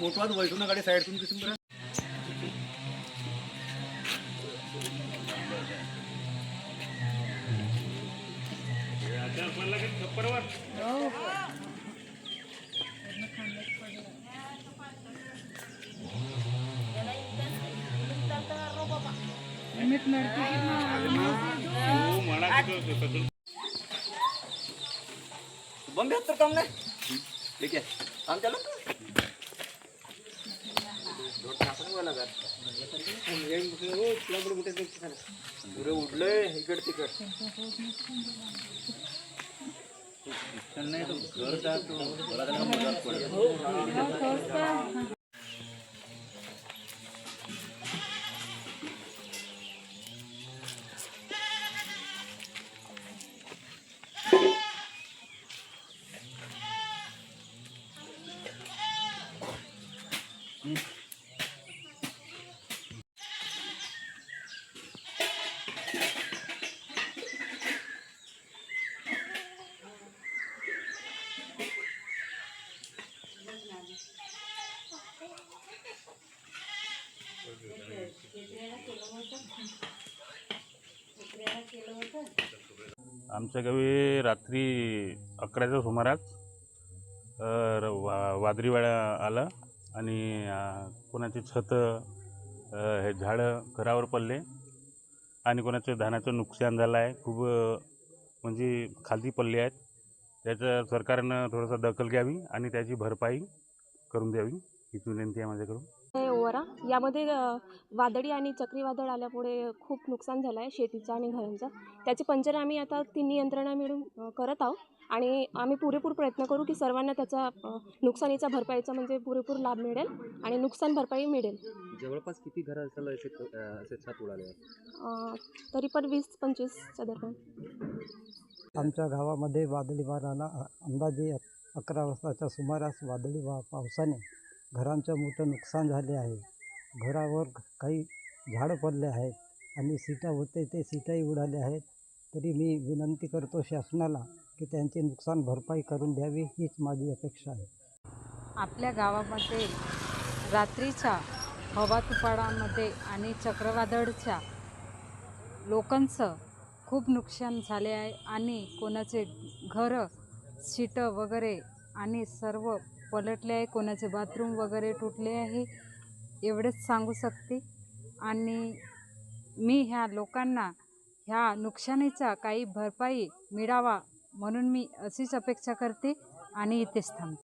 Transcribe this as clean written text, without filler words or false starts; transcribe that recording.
मोठवाद वैष्णव गाडी साईडतून किसून बरं बंद तर काम नाही ठीक आहे काम चालू उडलंय इकड तिकड नाही तो घर जातो आमच्या गावी रात्री 11च्या सुमारास वादळी वारा आला आणि कोणाची छत हे झाडं घरावर पडले आणि कोणाचं धानाचं नुकसान झालं आहे खूप म्हणजे खाली पडले आहेत त्याचं सरकारनं थोडंसं दखल घ्यावी आणि त्याची भरपाई करून द्यावी हीच विनंती आहे माझ्याकडून. ओरा यामध्ये वादळी आणि चक्रीवादळ आल्यामुळे खूप नुकसान झालं आहे शेतीचं आणि घरांचं. त्याचे पंचनामे आम्ही आता तिन्ही यंत्रणा मिळून करत आहोत आणि आम्ही पुरेपूर प्रयत्न करू की सर्वांना त्याचा नुकसानीचा भरपाईचा म्हणजे पुरेपूर लाभ मिळेल आणि नुकसान भरपाई मिळेल. जवळपास किती घरं असेल असे छत उडाले तरी पण 20-25च्या दरम्यान. आमच्या गावामध्ये वादळी वाराला अंदाजे 11 वाजताच्या सुमारास वादळी पावसाने घरांचं मोठं नुकसान झाले आहे. घरावर काही झाडं पडले आहेत आणि सीटा होते ते सीटाही उडाले आहेत. तरी मी विनंती करतो शासनाला की त्यांचे नुकसान भरपाई करून द्यावी हीच माझी अपेक्षा आहे. आपल्या गावामध्ये रात्रीच्या हवा तुफानामध्ये आणि चक्रीवादळाच्या लोकांचं खूप नुकसान झाले आहे आणि कोणाचे घरं सीटं वगैरे आणि सर्व पलटले आहे. कोणाचे बाथरूम वगैरे तुटले आहे एवढेच सांगू शकते. आणि मी ह्या लोकांना ह्या नुकसानीचा काही भरपाई मिळावा म्हणून मी अशीच अपेक्षा करते आणि इथेच थांबते.